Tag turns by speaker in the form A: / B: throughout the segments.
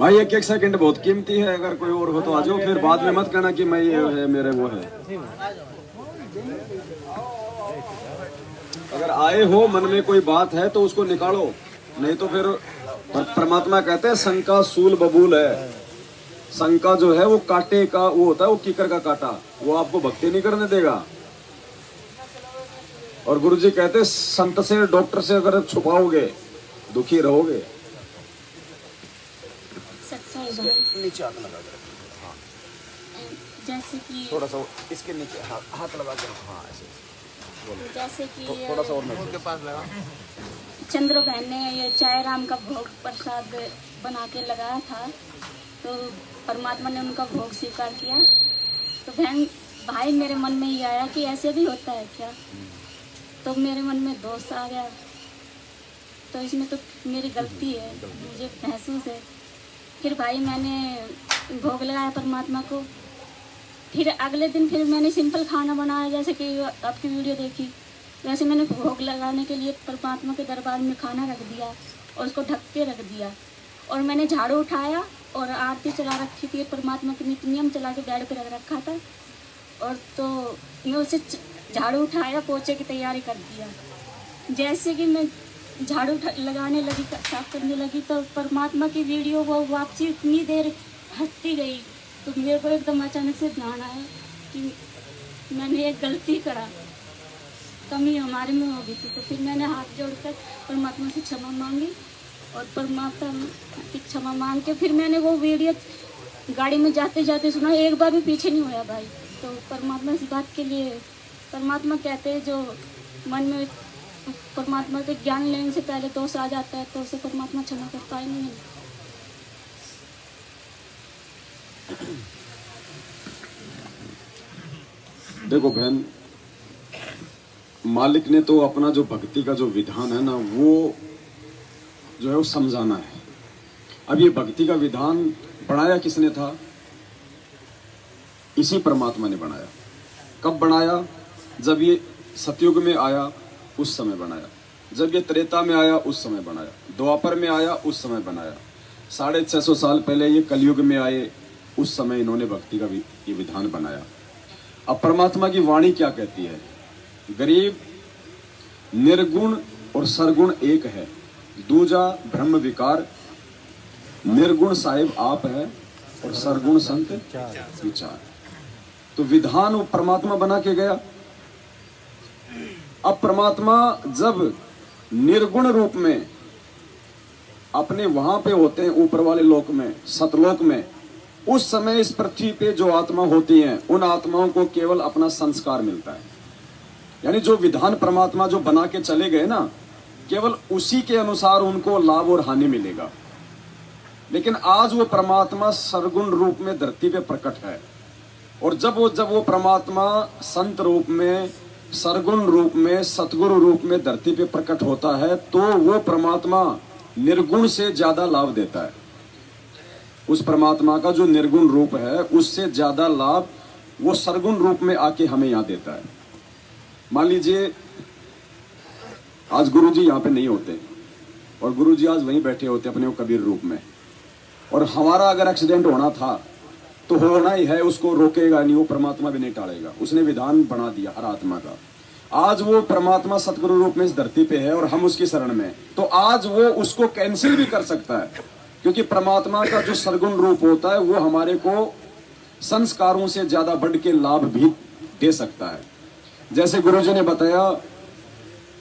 A: भाई एक एक सेकंड बहुत कीमती है, अगर कोई और हो तो आ जाओ, फिर बाद में मत कहना कि मैं ये है मेरे वो है। अगर आए हो मन में कोई बात है तो उसको निकालो, नहीं तो फिर परमात्मा कहते हैं शंका सूल बबूल है। शंका जो है वो कांटे का वो होता है, वो कीकर का कांटा, वो आपको भक्ति नहीं करने देगा। और गुरुजी कहते हैं संत से डॉक्टर से अगर छुपाओगे दुखी रहोगे।
B: नीचे हाथ लगा कर, हाँ
C: जैसे कि
B: थोड़ा सा इसके नीचे हाथ लगा कर, हाँ ऐसे
C: जैसे कि
B: थोड़ा सा और के पास लगा।
C: चंद्र बहन ने ये चाय राम का भोग प्रसाद बना के लगाया था, तो परमात्मा ने उनका भोग स्वीकार किया। तो बहन भाई मेरे मन में ये आया कि ऐसे भी होता है क्या, तो मेरे मन में दोष आ गया। तो इसमें तो मेरी गलती है, मुझे महसूस है। फिर भाई मैंने भोग लगाया परमात्मा को। फिर अगले दिन फिर मैंने सिंपल खाना बनाया, जैसे कि आपकी वीडियो देखी वैसे मैंने भोग लगाने के लिए परमात्मा के दरबार में खाना रख दिया और उसको ढक के रख दिया। और मैंने झाड़ू उठाया और आरती चला रखी थी, परमात्मा की नियम चला के बेड पे रख रखा था। और तो मैं उसे झाड़ू उठाया, पोछे की तैयारी कर दिया। जैसे कि मैं झाड़ू लगाने लगी, साफ करने लगी, तो परमात्मा की वीडियो वो वापसी इतनी देर हटती गई। तो मेरे को एकदम अचानक से ध्यान आया कि मैंने एक गलती करा, कमी हमारे में हो गई थी। तो फिर मैंने हाथ जोड़कर परमात्मा से क्षमा मांगी और परमात्मा की क्षमा मांग के फिर मैंने वो वीडियो गाड़ी में जाते जाते सुना, एक बार भी पीछे नहीं हुआ भाई। तो परमात्मा इस बात के लिए, परमात्मा कहते हैं जो मन में परमात्मा के ज्ञान लेने से पहले दोष आ जाता है तो उसे परमात्मा क्षमा करता ही नहीं।
A: देखो बहन, मालिक ने तो अपना जो भक्ति का जो विधान है ना, वो जो है वो समझाना है। अब ये भक्ति का विधान बनाया किसने था? इसी परमात्मा ने बनाया। कब बनाया? जब ये सतयुग में आया उस समय बनाया, जब ये त्रेता में आया उस समय बनाया, द्वापर में आया उस समय बनाया, 650 साल पहले ये कलयुग में आए उस समय इन्होंने भक्ति का ये विधान बनाया। अब परमात्मा की वाणी क्या कहती है? गरीब निर्गुण और सरगुण एक है, दूजा ब्रह्म विकार, निर्गुण साहिब आप है और सरगुण संत विचार। तो विधान वो परमात्मा बना के गया। अब परमात्मा जब निर्गुण रूप में अपने वहां पे होते हैं ऊपर वाले लोक में, सतलोक में, उस समय इस पृथ्वी पे जो आत्मा होती हैं उन आत्माओं को केवल अपना संस्कार मिलता है। यानी जो विधान परमात्मा जो बना के चले गए ना, केवल उसी के अनुसार उनको लाभ और हानि मिलेगा। लेकिन आज वो परमात्मा सरगुण रूप में धरती पे प्रकट है, और जब वो परमात्मा संत रूप में, सरगुण रूप में, सतगुरु रूप में धरती पे प्रकट होता है, तो वो परमात्मा निर्गुण से ज्यादा लाभ देता है। उस परमात्मा का जो निर्गुण रूप है उससे ज्यादा लाभ वो सरगुण रूप में आके हमें यहाँ देता है। मान लीजिए आज गुरुजी यहाँ पे नहीं होते और गुरुजी आज वहीं बैठे होते अपने वो कबीर रूप में, और हमारा अगर एक्सीडेंट होना था तो होना ही है, उसको रोकेगा नहीं, वो परमात्मा भी नहीं टालेगा। उसने विधान बना दिया हर आत्मा का। आज वो परमात्मा सतगुरु रूप में इस धरती पे है और हम उसकी शरण में, तो आज वो उसको कैंसिल भी कर सकता है, क्योंकि परमात्मा का जो सरगुण रूप होता है वो हमारे को संस्कारों से ज्यादा बढ़ के लाभ भी दे सकता है। जैसे गुरुजी ने बताया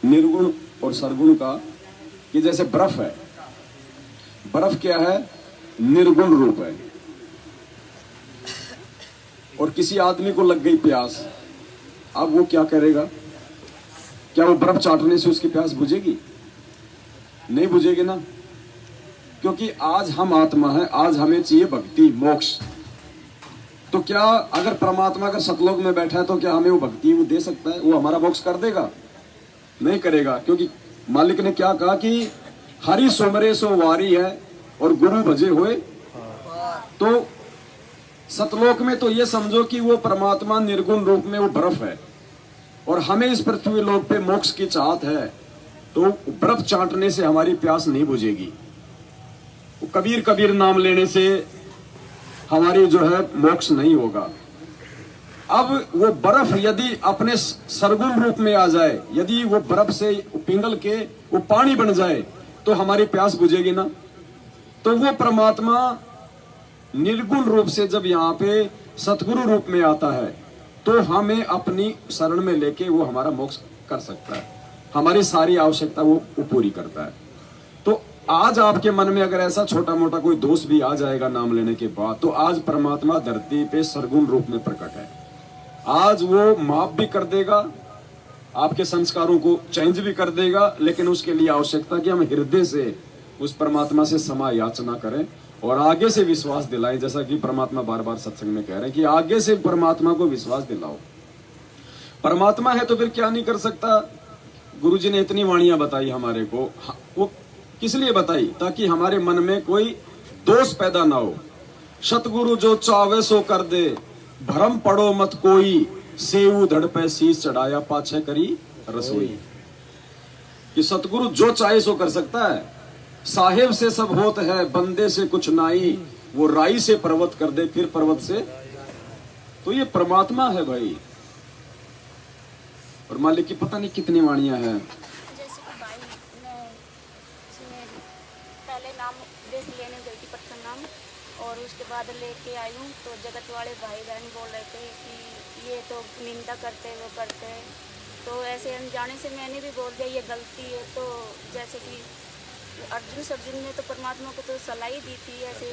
A: निर्गुण और सरगुण का, कि जैसे बर्फ है, बर्फ क्या है? निर्गुण रूप है। और किसी आदमी को लग गई प्यास, अब वो क्या करेगा? क्या वो बर्फ चाटने से उसकी प्यास बुझेगी? नहीं बुझेगी ना, क्योंकि आज हम आत्मा है, आज हमें चाहिए भक्ति, मोक्ष। तो क्या अगर परमात्मा अगर सतलोक में बैठा है तो क्या हमें वो भक्ति वो दे सकता है? वो हमारा मोक्ष कर देगा? नहीं करेगा, क्योंकि मालिक ने क्या कहा कि हरि सुमरे सो वारी है और गुरु भजे हुए। तो सतलोक में तो ये समझो कि वो परमात्मा निर्गुण रूप में वो बर्फ है, और हमें इस पृथ्वी लोक पे मोक्ष की चाहत है, तो बर्फ चाटने से हमारी प्यास नहीं बुझेगी। कबीर कबीर नाम लेने से हमारी जो है मोक्ष नहीं होगा। अब वो बर्फ यदि अपने सरगुण रूप में आ जाए, यदि वो बर्फ से पिघल के वो पानी बन जाए तो हमारी प्यास बुझेगी ना। तो वो परमात्मा निर्गुण रूप से जब यहाँ पे सतगुरु रूप में आता है तो हमें अपनी शरण में लेके वो हमारा मोक्ष कर सकता है, हमारी सारी आवश्यकता वो पूरी करता है। तो आज आपके मन में अगर ऐसा छोटा मोटा कोई दोष भी आ जाएगा नाम लेने के बाद, तो आज परमात्मा धरती पे सरगुण रूप में प्रकट है। आज वो माफ भी कर देगा, आपके संस्कारों को चेंज भी कर देगा, लेकिन उसके लिए आवश्यकता कि हम हृदय से उस परमात्मा से क्षमा याचना करें और आगे से विश्वास दिलाएं। जैसा कि परमात्मा बार बार सत्संग में कह रहे हैं कि आगे से परमात्मा को विश्वास दिलाओ। परमात्मा है तो फिर क्या नहीं कर सकता। गुरुजी ने इतनी वाणियां बताई हमारे को, वो किस लिए बताई? ताकि हमारे मन में कोई दोष पैदा ना हो। सतगुरु जो चावे सो कर दे, भरम पड़ो मत कोई, सेऊ धड़ पे शीश चढ़ाया पाछे करी रसोई। कि सतगुरु जो चाहे सो कर सकता है। साहेब से सब होत है, बंदे से कुछ नाई, वो राई से पर्वत कर दे फिर पर्वत से। तो ये परमात्मा है भाई। और मालिक की पता नहीं कितनी वाणियां हैं।
C: जैसे कि भाई मैं पहले नाम देश लेने गई थी प्रथम नाम, और उसके बाद लेके आई हूँ तो जगत वाले भाई बहन बोल रहे थे कि ये तो निंदा करते वो करते हैं। तो ऐसे अनजाने से मैंने भी बोल दिया ये गलती है। तो जैसे कि अर्जुन ने तो परमात्मा को तो सलाह ही दी थी ऐसे,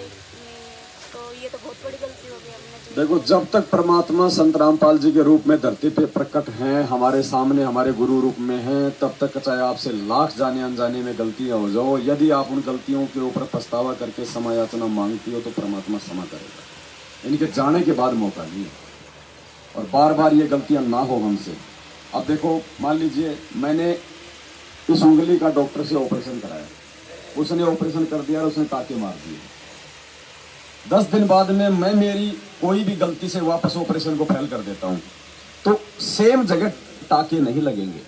C: तो ये तो बहुत बड़ी गलती हो गई हमने।
A: देखो, जब तक परमात्मा संत रामपाल जी के रूप में धरती पे प्रकट हैं, हमारे सामने हमारे गुरु रूप में हैं, तब तक चाहे आपसे लाख जाने अनजाने में गलतियां हो जाओ, यदि आप उन गलतियों के ऊपर पछतावा करके क्षमा याचना मांगती हो तो परमात्मा क्षमा करेगा। इनके जाने के बाद मौका नहीं है, और बार बार ये गलतियां ना हो हमसे। अब देखो, मान लीजिए मैंने इस उंगली का डॉक्टर से ऑपरेशन कराया, उसने ऑपरेशन कर दिया और उसने टाके मार दिए। 10 दिन बाद में मैं मेरी कोई भी गलती से वापस ऑपरेशन को फेल कर देता हूं, तो सेम जगह टाके नहीं लगेंगे,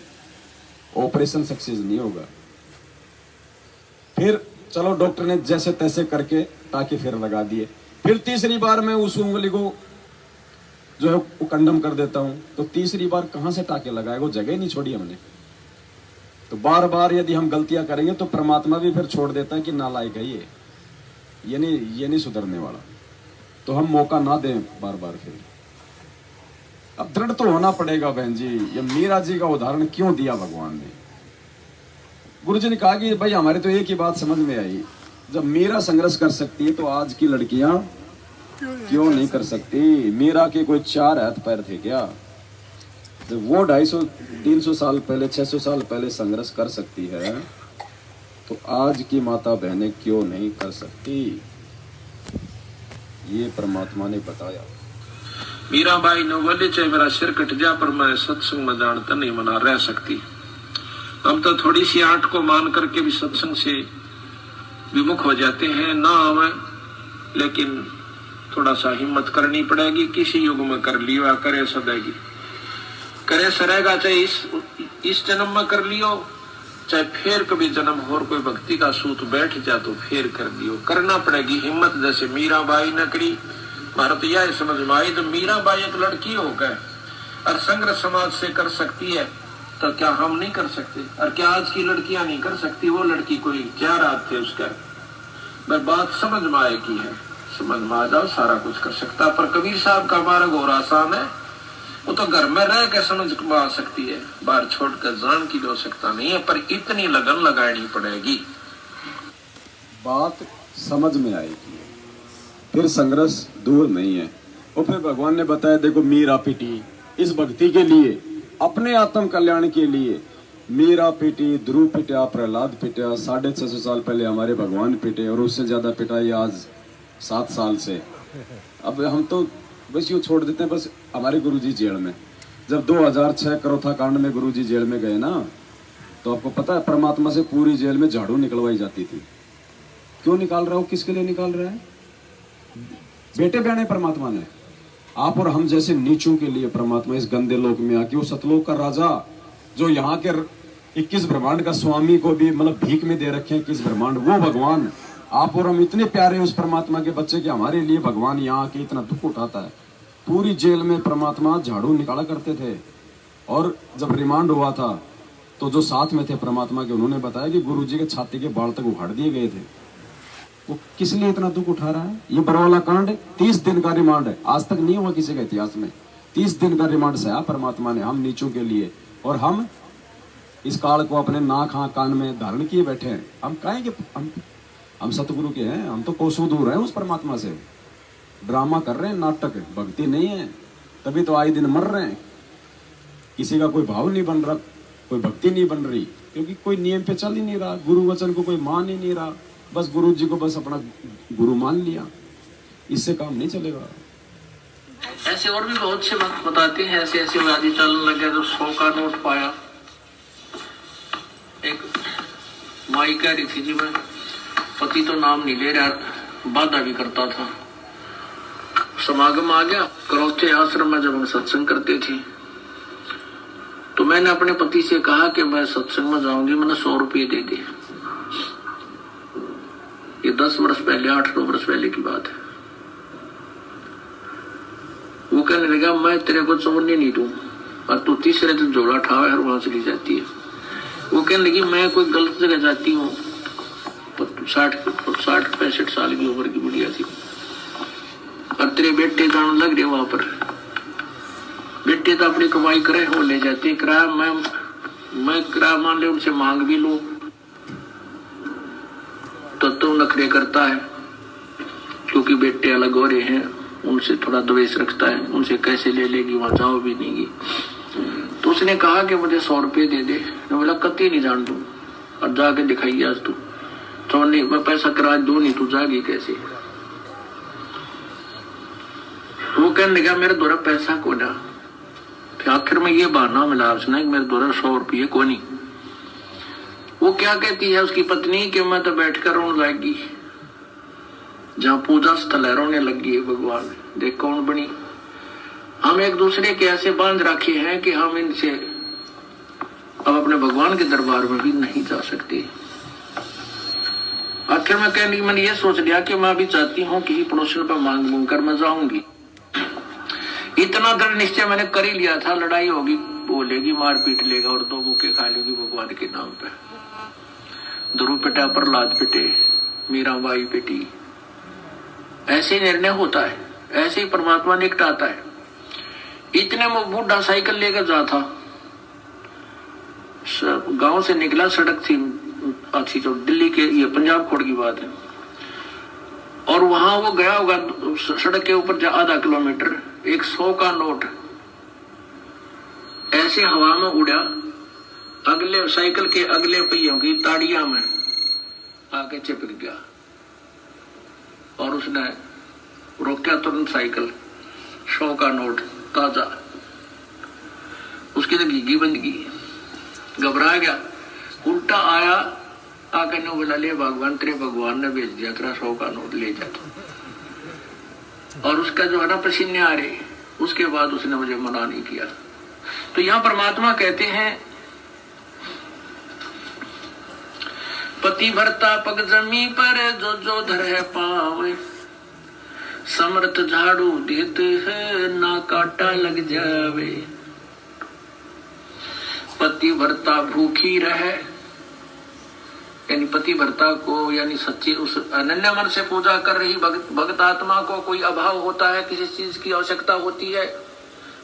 A: ऑपरेशन सक्सेस नहीं होगा। फिर चलो डॉक्टर ने जैसे तैसे करके टाके फिर लगा दिए, फिर तीसरी बार मैं उस उंगली को जो है वो कंडम कर देता हूं, तो तीसरी बार कहां से टाके लगाएगा? वो जगह नहीं छोड़ी हमने। तो बार बार यदि हम गलतियां करेंगे तो परमात्मा भी फिर छोड़ देता है कि नालायक है ये नहीं सुधरने वाला। तो हम मौका ना दें बार बार। फिर अब दृढ़ तो होना पड़ेगा बहन जी। ये मीरा जी का उदाहरण क्यों दिया भगवान ने? गुरु जी ने कहा कि भाई हमारे तो एक ही बात समझ में आई, जब मीरा संघर्ष कर सकती है तो आज की लड़कियां क्यों नहीं कर सकती? मीरा के कोई 4 हाथ पैर थे क्या? जब वो 250-300 साल पहले 600 साल पहले संघर्ष कर सकती है तो आज की माता बहनें क्यों नहीं कर सकती? ये परमात्मा ने बताया।
D: मीराबाई ने बोले चाहे मेरा सिर कट जा पर मैं सत्संग में जानता नहीं मना रह सकती। हम तो थोड़ी सी आंट को मान करके भी सत्संग से विमुख हो जाते हैं, ना हमें, लेकिन थोड़ा सा हिम्मत करनी पड़ेगी। किसी युग में कर लियो, करे सदेगी, करे सरेगा, चाहे इस जन्म में कर लियो, चाहे फिर कभी जन्म और कोई भक्ति का सूत बैठ जा तो फिर कर लियो। करना पड़ेगी हिम्मत, जैसे मीराबाई ने करी। भारत यह समझ में आई तो मीराबाई एक लड़की होकर और संघर्ष समाज से कर सकती है, तो क्या हम नहीं कर सकते? और क्या आज की लड़कियां नहीं कर सकती? वो लड़की कोई क्या रात थे उसका? मैं बात समझ में आएगी है, समझ में आ जाओ, सारा कुछ कर सकता। पर कबीर साहब का मार्ग और आसान है, वो तो घर में रह के समझ में आ सकती है, बाहर छोड़कर जान की हो सकता नहीं है, पर इतनी लगन लगानी पड़ेगी।
A: बात समझ में आएगी, फिर संघर्ष दूर नहीं है। और फिर भगवान ने बताया, देखो मीरा पिटी इस भक्ति के लिए, अपने आत्म कल्याण के लिए। मीरा पिटी, ध्रुव पिटा, प्रहलाद पिटा, 650 साल पहले हमारे भगवान पिटे, और उससे ज्यादा पिटाई आज 7 साल से। अब हम तो बस यूँ छोड़ देते हैं। बस हमारे गुरुजी जेल में, जब 2006 करोथा कांड में गुरुजी जेल में गए ना, तो आपको पता है परमात्मा से पूरी जेल में झाड़ू निकलवाई जाती थी। क्यों निकाल रहा हो? किसके लिए निकाल रहा है? बेटे बहने परमात्मा ने, आप और हम जैसे नीचों के लिए परमात्मा इस गंदे लोक में आके, वो सतलोक का राजा जो यहाँ के 21 ब्रह्मांड का स्वामी को भी मतलब भीख में दे रखे हैं 21 ब्रह्मांड, वो भगवान आप और हम इतने प्यारे उस परमात्मा के बच्चे कि हमारे लिए भगवान यहाँ आके इतना दुख उठाता है। पूरी जेल में परमात्मा झाड़ू निकाला करते थे, और जब रिमांड हुआ था तो जो साथ में थे परमात्मा के, उन्होंने बताया कि गुरुजी के छाती के बाल तक उखाड़ दिए गए थे। वो किस लिए इतना दुख उठा रहा है? ये बरवाला कांड 30 दिन का रिमांड है, आज तक नहीं हुआ किसी के इतिहास में। 30 दिन का रिमांड सहा परमात्मा ने हम नीचों के लिए, और हम इस काल को अपने नाक हाँ कान में धारण किए बैठे हैं। हम काहे कि हम सतगुरु के हैं, हम तो कोसों दूर हैं उस परमात्मा से। ड्रामा कर रहे हैं, नाटक, भक्ति नहीं है, तभी तो आए दिन मर रहे हैं। किसी का कोई भाव नहीं बन रहा, कोई भक्ति नहीं बन रही, क्योंकि कोई नियम पे चल ही नहीं रहा, गुरु वचन को कोई मान ही नहीं रहा, बस गुरु जी को बस अपना गुरु मान लिया। इससे काम नहीं चलेगा।
D: ऐसे और भी बहुत से बात बताते हैं, ऐसे ऐसे व्याधि चलने लगे तो 100 का नोट पाया। एक माई कह रही थी जी मैं पति तो नाम नहीं ले रहा, बाधा भी करता था। समागम आ गया, करौथे आश्रम में जब हम सत्संग करते थे तो मैंने अपने पति से कहा कि मैं सत्संग में जाऊंगी, मैंने 100 रुपये दे दे। ये 10 वर्ष पहले, 8-9 वर्ष पहले की बात है। वो कहने लगा मैं तेरे को छोड़ने नहीं दूं, और तू तीसरे दिन झोला उठावे और वहां चली जाती है। वो कहने लगी मैं कोई गलत जगह जाती हूँ। 60-65 साल की उम्र की बुढ़िया थी, और तेरे बेटे जान लग रहे वहां पर। बेटे तो अपनी कमाई करे हो ले जाते किराया, मैं किराया मान ले उनसे मांग भी लूं तो नखरे करता है, क्योंकि बेटे अलग हो रहे हैं, उनसे थोड़ा द्वेष रखता है, उनसे कैसे ले लेगी, वहां जाओ भी नहीं। तो उसने कहा कि मुझे 100 रुपये दे दे। मैं बोला कत्ती नहीं जान दूं, और जाके दिखाइए आज तू। तो नहीं, मैं पैसा किराया दूं नहीं, तू जागी कैसे? वो कहने लगा मेरे द्वारा पैसा को ना। फिर आखिर में ये बहाना मिला उसने कि मेरे द्वारा 100 रुपये को नहीं। वो क्या कहती है उसकी पत्नी कि मैं तो बैठकर रोने लगी, जहां पूजा स्थल है रोने लगी है भगवान, देख कौन बनी। हम एक दूसरे के ऐसे बांध रखे हैं कि हम इनसे अब अपने भगवान के दरबार में भी नहीं जा सकते। आखिर में कहने मैंने ये सोच लिया कि मैं भी चाहती हूँ किसी पड़ोसन पर मांग कर मैं जाऊंगी। इतना दृढ़ निश्चय मैंने कर ही लिया था, लड़ाई होगी, बोलेगी, मार पीट लेगा और 2 मुक्के खा लेगी भगवान के नाम पे। ध्रुव पिटा, प्रहलाद पिटे, मीराबाई पिटी। ऐसे निर्णय होता है, ऐसे ही परमात्मा निकटाता है। इतने में बूढ़ा साइकिल लेकर जा था, गांव से निकला, सड़क थी अच्छी, जो दिल्ली के, ये पंजाब खोड़ की बात है, और वहां वो गया होगा सड़क के ऊपर आधा किलोमीटर, एक 100 का नोट ऐसे हवा में उड़ा, अगले साइकिल के अगले पहियों की ताड़िया में आके चिपक गया, और उसने रोका तुरंत साइकिल। 100 का नोट ताजा, उसकी तो घीगी बंद की, घबरा गया, उल्टा आया, आकर ने बोला ले भगवान, तेरे भगवान ने भेज दिया, तेरा 100 का नोट ले जा। और उसका जो है ना पसीने आ रहे, उसके बाद उसने मुझे मना नहीं किया। तो यहाँ परमात्मा कहते हैं पति भरता पग जमी पर जो जो धर है पावे, समर्थ झाड़ू देते है ना काटा लग जावे। पति भरता भूखी रहे, यानी पति भरता को, यानी सच्ची उस अनन्य मन से पूजा कर रही भक्त आत्मा को कोई अभाव होता है, किसी चीज की आवश्यकता होती है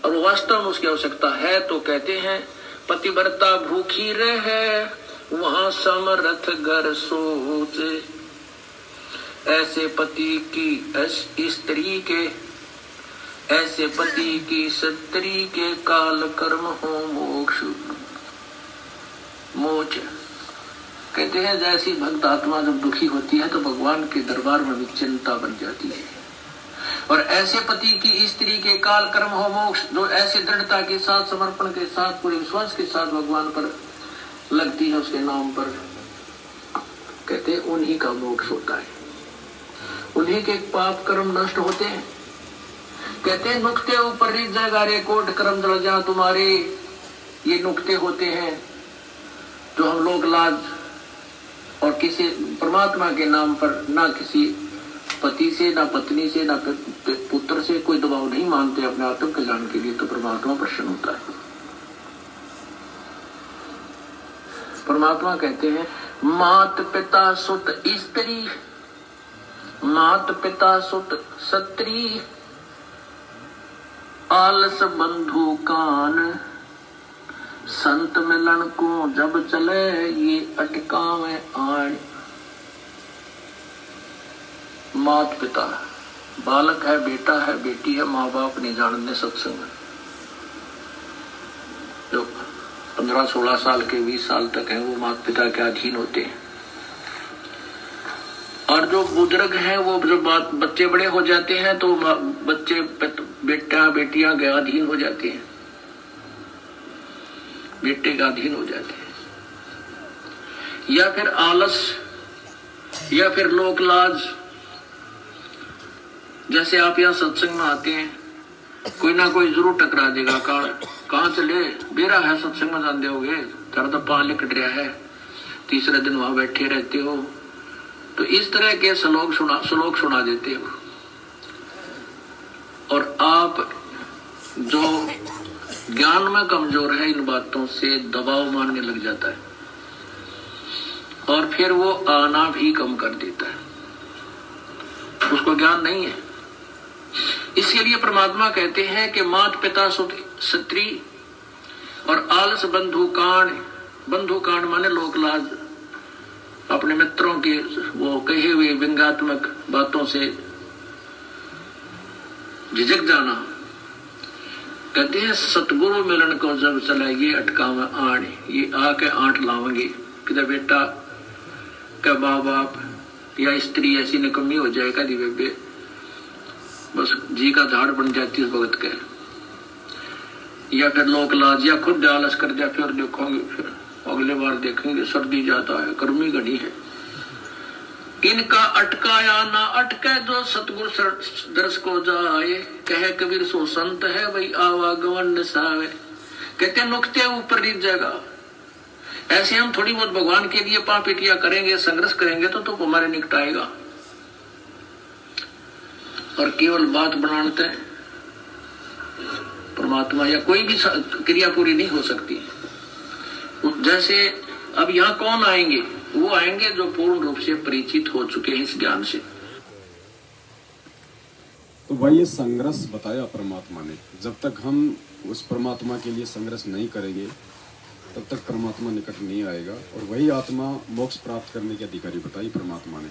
D: और वास्तव में उसकी आवश्यकता है, तो कहते हैं पति भरता भूखी रहे वहां समर्थ घर सोचे। ऐसे पति की स्त्री के, ऐसे पति की स्त्री के काल कर्म हो मोक्ष मोच। कहते हैं जैसी भक्त आत्मा जब दुखी होती है तो भगवान के दरबार में भी चिंता बन जाती है, और ऐसे पति की स्त्री के काल कर्म हो मोक्ष, जो ऐसे दृढ़ता के साथ, समर्पण के साथ, पूरे विश्वास के साथ भगवान पर लगती है, उसके नाम पर, कहते हैं उन्हीं का मोक्ष होता है, उन्हीं के पाप कर्म नष्ट होते हैं। कहते हैं नुक्ते ऊपर रिझ जाएगा रे कोट कर्म जल जा तुम्हारे। ये नुक्ते होते हैं जो हम लोग लाज और किसी परमात्मा के नाम पर ना किसी पति से, ना पत्नी से, ना पुत्र से कोई दबाव नहीं मानते अपने आत्म कल्याण के लिए, तो परमात्मा प्रसन्न होता है। परमात्मा कहते हैं मात पिता सुत स्त्री, मात पिता सुत सत्री, आलस बंधु कान, संत मिलन को जब चले ये अटकावे आण। मात पिता, बालक है, बेटा है, बेटी है, माँ बाप नहीं जानते सत्संग। जो 15-16 साल के 20 साल तक हैं वो माता पिता के अधीन होते हैं, और जो बुजुर्ग हैं वो जब बच्चे बड़े हो जाते हैं तो बच्चे बेटा बेटियां के अधीन हो जाते हैं, बेटे का अधीन हो जाते हैं, या फिर आलस, या फिर लोक लाज। जैसे आप यहाँ सत्संग में आते हैं, कोई ना कोई जरूर टकरा देगा, कहाँ चले, बेरा है सत्संग में जाते होगे, तेरा तो पाल कट रहा है, तीसरे दिन वहां बैठे रहते हो, तो इस तरह के श्लोक सुना देते हो। और आप जो ज्ञान में कमजोर है इन बातों से दबाव मानने लग जाता है, और फिर वो आना भी कम कर देता है, उसको ज्ञान नहीं है। इसके लिए परमात्मा कहते हैं कि मात पिता सुत स्त्री और आलस बंधु कांड। बंधु कांड माने लोक लाज, अपने मित्रों के वो कहे हुए व्यंग्यात्मक बातों से झिझक जाना। कहते हैं सतगुरु मिलन को जब चला ये अटकावा आण, ये आके आंट लावेंगे कि बेटा क्या माँ बाप या स्त्री ऐसी निकम्मी हो जाएगा दी बेबे, बस जी का झाड़ बन जाती है भगत के, या फिर लोक लाज, या खुद आलस कर दिया, फिर देखोगे, फिर अगले बार देखेंगे, सर्दी ज्यादा है, गर्मी घनी है। इनका अटकाया ना अटके जो सतगुरु दर्श को जाए, कहे कबीर सो संत है वही आवागमन सावे। कहते हैं नुकते ऊपर रीत जाएगा। ऐसे हम थोड़ी बहुत भगवान के लिए पापिटिया करेंगे, संघर्ष करेंगे तो हमारे निकटाएगा, और केवल बात बनाते हैं परमात्मा या कोई भी क्रिया पूरी नहीं हो सकती। जैसे अब यहाँ कौन आएंगे, वो आएंगे जो पूर्ण रूप से परिचित हो चुके हैं इस ज्ञान से।
A: तो वही ये संघर्ष बताया परमात्मा ने। जब तक हम उस परमात्मा के लिए संघर्ष नहीं करेंगे तब तक परमात्मा निकट नहीं आएगा, और वही आत्मा मोक्ष प्राप्त करने के अधिकारी बताई परमात्मा ने।